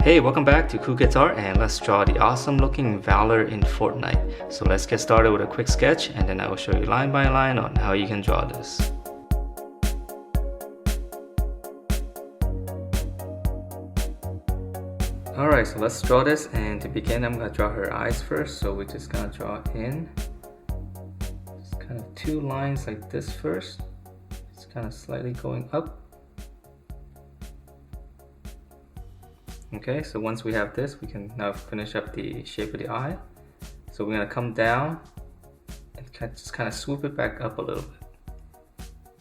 Hey, welcome back to Cool Kids Art, and let's draw the awesome looking Valor in Fortnite. So let's get started with a quick sketch, and then I will show you line by line on how you can draw this. Alright, so let's draw this, and to begin I'm going to draw her eyes first. So we're just going to draw in just kind of two lines like this first. It's kind of slightly going up. Okay, so once we have this, we can now finish up the shape of the eye. So we're going to come down and just kind of swoop it back up a little bit.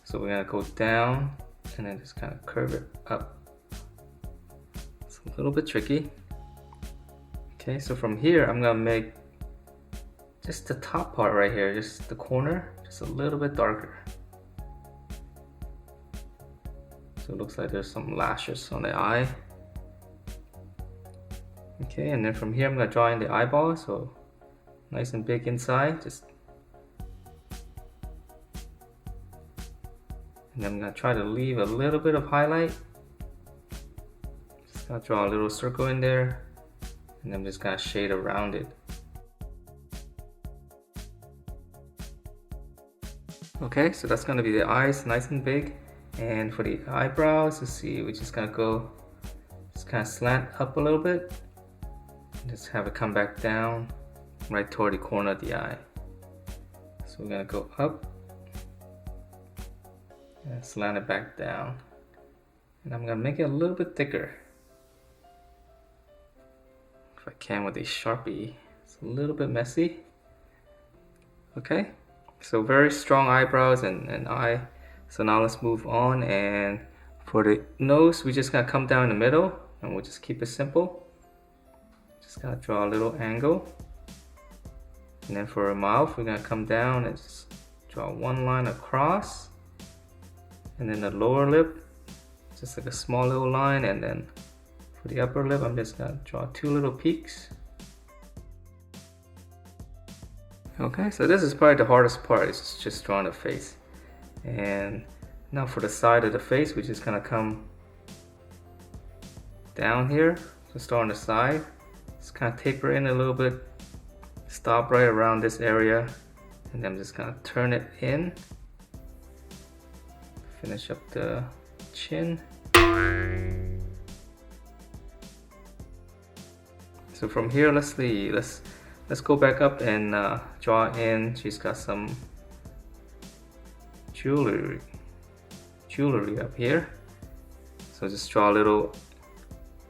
So we're going to go down and then just kind of curve it up. It's a little bit tricky. Okay, so from here, I'm going to make just the top part right here, just the corner, just a little bit darker. So it looks like there's some lashes on the eye. Okay, and then from here I'm going to draw in the eyeball, so nice and big inside. And I'm going to try to leave a little bit of highlight. Just going to draw a little circle in there, and I'm just going to shade around it. Okay, so that's going to be the eyes, nice and big. And for the eyebrows, let's see, we're just going to go, just kind of slant up a little bit. Just have it come back down right toward the corner of the eye. So we're gonna go up and slant it back down. And I'm gonna make it a little bit thicker. If I can with a Sharpie. It's a little bit messy. Okay, so very strong eyebrows and eye. So now let's move on, and for the nose, we're just gonna come down in the middle and we'll just keep it simple. Just gotta draw a little angle, and then for a mouth we're gonna come down and just draw one line across, and then the lower lip just like a small little line, and then for the upper lip I'm just gonna draw two little peaks. Okay, so this is probably the hardest part, is just drawing the face. And now for the side of the face, we're just gonna come down here, so start on the side. Just kind of taper in a little bit, stop right around this area, and then I'm just gonna turn it in, finish up the chin. So from here, let's go back up and draw in. She's got some jewelry up here, so just draw a little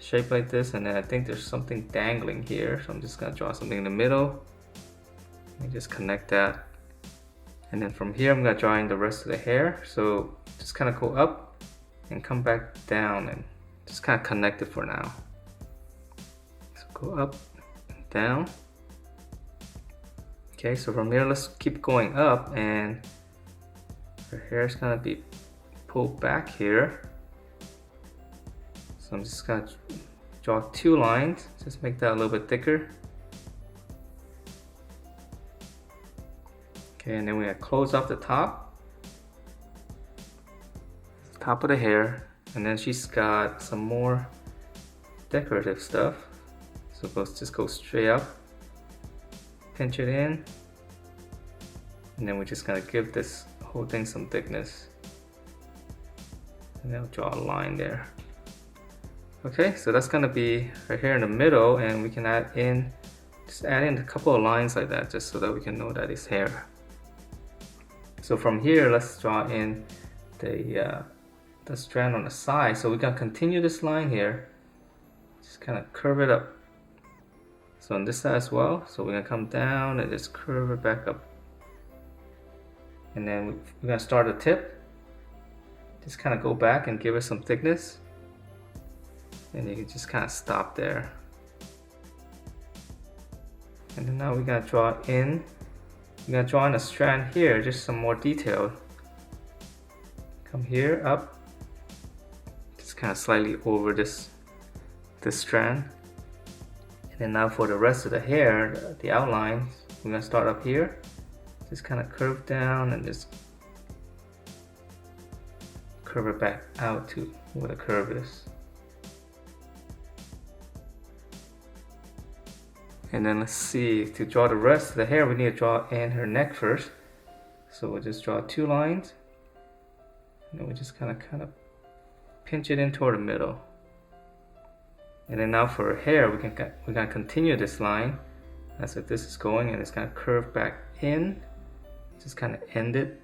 shape like this, and then I think there's something dangling here, so I'm just gonna draw something in the middle and just connect that. And then from here I'm gonna draw in the rest of the hair, so just kind of go up and come back down and just kind of connect it for now. So go up and down. Okay, so from here let's keep going up, and her hair is gonna be pulled back here. So I'm just gonna draw two lines, just make that a little bit thicker. Okay, and then we're gonna close off the top of the hair, and then she's got some more decorative stuff. So just go straight up, pinch it in, and then we're just gonna give this whole thing some thickness. And then I'll draw a line there. Okay, so that's gonna be right here in the middle, and we can just add in a couple of lines like that, just so that we can know that it's hair. So from here, let's draw in the strand on the side. So we're gonna continue this line here, just kind of curve it up. So on this side as well, so we're gonna come down and just curve it back up. And then we're gonna start the tip, just kind of go back and give it some thickness. And you can just kind of stop there. And then now we're gonna draw in a strand here, just some more detail. Come here, up, just kind of slightly over this strand. And then now for the rest of the hair, the outlines, we're gonna start up here. Just kind of curve down and just curve it back out to where the curve is. And then let's see, to draw the rest of the hair, we need to draw in her neck first. So we'll just draw 2 lines. And then we just kind of pinch it in toward the middle. And then now for her hair, we're gonna continue this line as if this is going, and it's gonna curve back in. Just kind of end it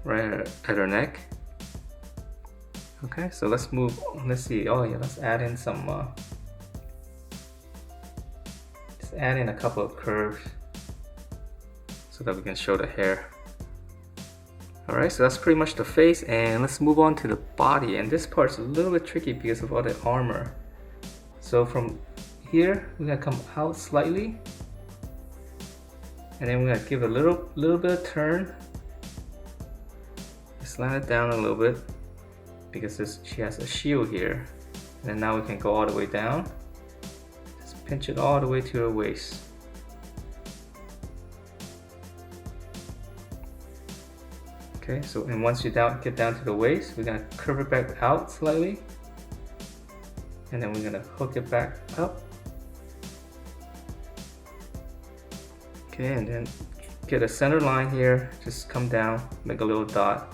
right at her neck. Okay, so let's move. Let's see. Oh yeah, let's add in some. Just add in a couple of curves so that we can show the hair. Alright, so that's pretty much the face, and let's move on to the body. And this part's a little bit tricky because of all the armor. So from here, we're gonna come out slightly, and then we're gonna give a little bit of turn. Slant it down a little bit because she has a shield here. And then now we can go all the way down. Just pinch it all the way to her waist. Okay, so and once you get down to the waist, we're gonna curve it back out slightly, and then we're gonna hook it back up. Okay, and then get a center line here, just come down, make a little dot,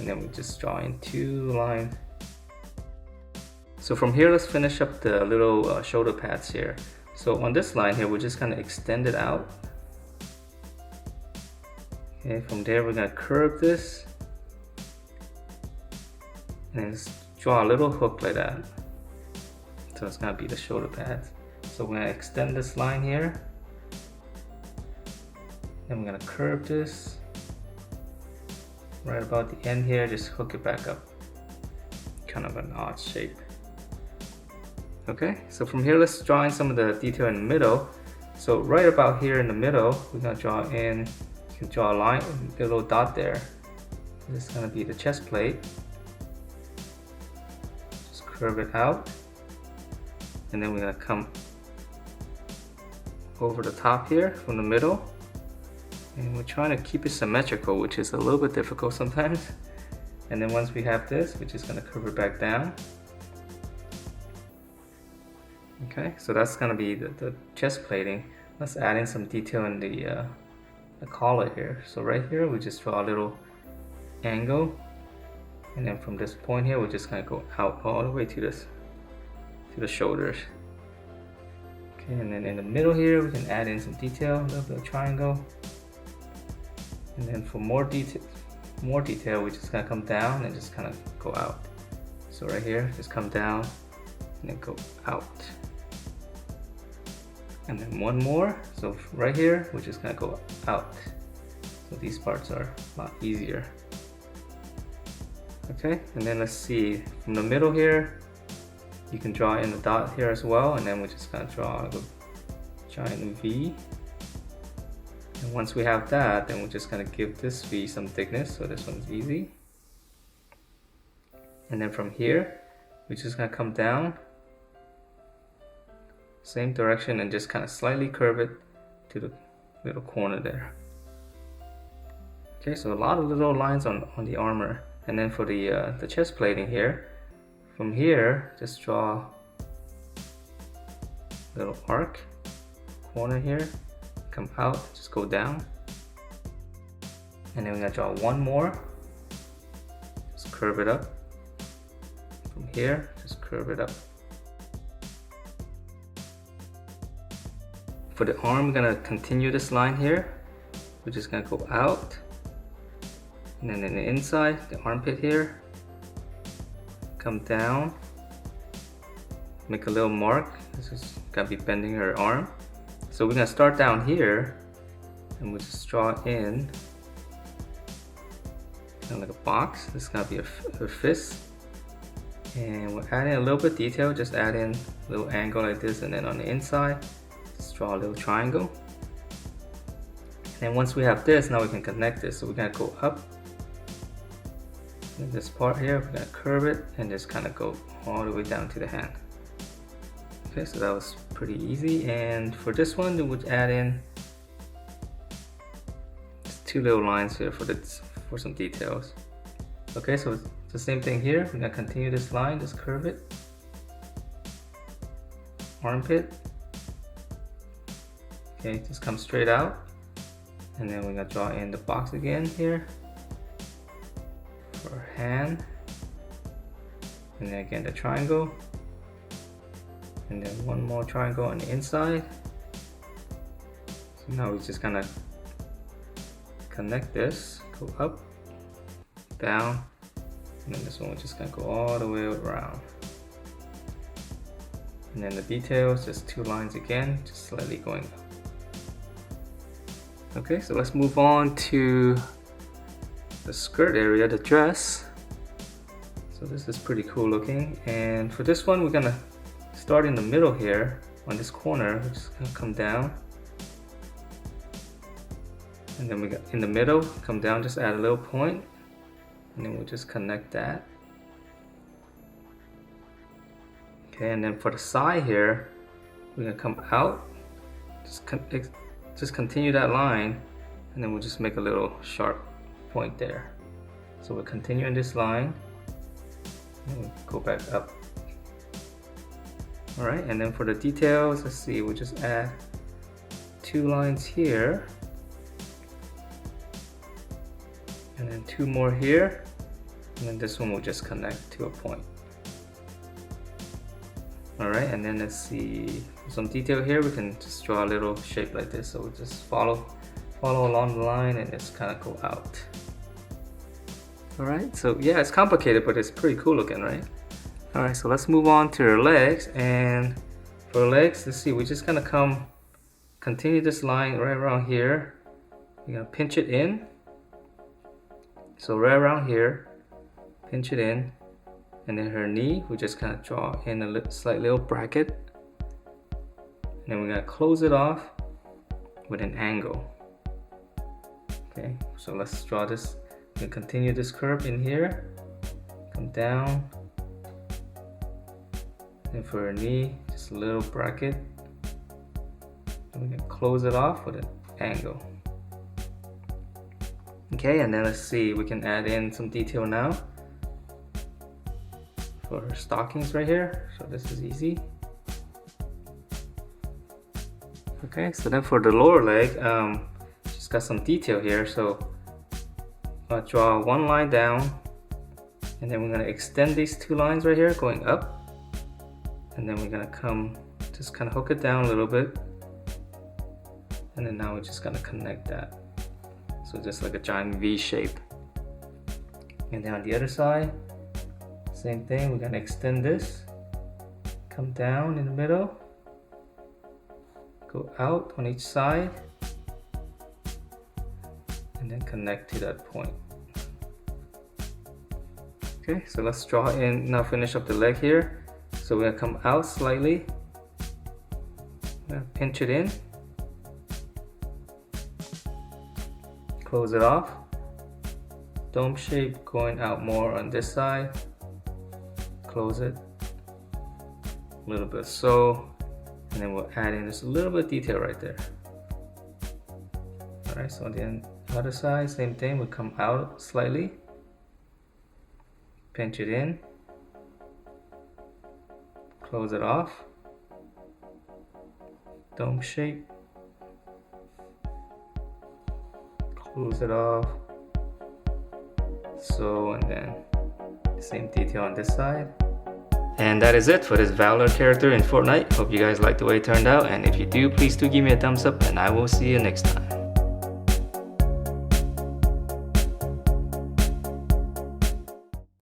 and then we just draw in 2 lines. So from here, let's finish up the little shoulder pads here. So on this line here, we're just gonna extend it out. Okay, from there we're gonna curve this and then just draw a little hook like that. So it's gonna be the shoulder pads. So we're gonna extend this line here. Then we're gonna curve this right about the end here, just hook it back up. Kind of an odd shape. Okay, so from here let's draw in some of the detail in the middle. So right about here in the middle, we're gonna draw in. You can draw a line, a little dot there. This is gonna be the chest plate. Just curve it out, and then we're gonna come over the top here from the middle, and we're trying to keep it symmetrical, which is a little bit difficult sometimes. And then once we have this, we're just gonna curve it back down. Okay, so that's gonna be the chest plating. Let's add in some detail in the collar here. So right here, we just draw a little angle, and then from this point here, we're just gonna go out all the way to the shoulders. Okay, and then in the middle here, we can add in some detail, a little bit of triangle, and then for more detail, we're just gonna come down and just kind of go out. So right here, just come down and then go out. And then one more. So right here, we're just gonna go out. So these parts are a lot easier. Okay, and then let's see, from the middle here, you can draw in the dot here as well, and then we're just gonna draw a giant V. And once we have that, then we're just gonna give this V some thickness, so this one's easy. And then from here, we're just gonna come down, same direction, and just kind of slightly curve it to the little corner there. Okay, so a lot of little lines on the armor. And then for the chest plating here, from here, just draw a little arc, corner here, come out, just go down. And then we're gonna draw one more, just curve it up. From here, just curve it up. For the arm, we're gonna continue this line here. We're just gonna go out, and then in the inside, the armpit here, come down, make a little mark. This is gonna be bending her arm. So we're gonna start down here, and we'll just draw in kind of like a box. This is gonna be her fist, and we're adding a little bit of detail. Just add in a little angle like this, and then on the inside, just draw a little triangle. And then once we have this, now we can connect this. So we're gonna go up. In this part here, we're gonna curve it and just kind of go all the way down to the hand. Okay, so that was pretty easy. And for this one, we would add in just 2 little lines here for some details. Okay, so it's the same thing here. We're gonna continue this line, just curve it. armpit. Okay, just come straight out. And then we're gonna draw in the box again here for hand. And then again the triangle. And then one more triangle on the inside. So now we're just gonna connect this, go up, down, and then this one we're just gonna go all the way around. And then the details, just 2 lines again, just slightly going up. Okay, so let's move on to the skirt area, the dress. So this is pretty cool looking, and for this one we're gonna start in the middle here on this corner. We're just gonna come down, and then we got in the middle, come down, just add a little point, and then we'll just connect that. Okay, and then for the side here, we're gonna come out, just continue that line, and then we'll just make a little sharp point there. So we'll continue in this line, and we'll go back up. All right, and then for the details, let's see, we'll just add 2 lines here, and then 2 more here, and then this one will just connect to a point. All right, and then let's see, some detail here, we can just draw a little shape like this. So we'll just follow along the line and just kind of go out. All right, so yeah, it's complicated, but it's pretty cool looking, right? All right, so let's move on to her legs. And for her legs, let's see, we're just gonna continue this line right around here. You're gonna pinch it in. So right around here, pinch it in. And then her knee, we just kind of draw in a slight little bracket. And then we're gonna close it off with an angle. Okay, so let's draw this. We're gonna continue this curve in here, come down. And for her knee, just a little bracket. And we're gonna close it off with an angle. Okay, and then let's see, we can add in some detail now. For her stockings right here, so this is easy. Okay, so then for the lower leg, she's got some detail here, so I'll draw 1 line down, and then we're gonna extend these 2 lines right here going up, and then we're gonna just kind of hook it down a little bit, and then now we're just gonna connect that, so just like a giant V shape. And then on the other side, same thing, we're gonna extend this, come down in the middle, go out on each side, and then connect to that point. Okay, so let's draw in, now finish up the leg here. So we're gonna come out slightly, pinch it in, close it off, dome shape going out more on this side, close it a little bit so, and then we'll add in just a little bit of detail right there. All right, so on the other side, same thing, we'll come out slightly, pinch it in, close it off, dome shape, close it off, so, and then same detail on this side. And that is it for this Valor character in Fortnite. Hope you guys liked the way it turned out, and if you do, please do give me a thumbs up, and I will see you next time.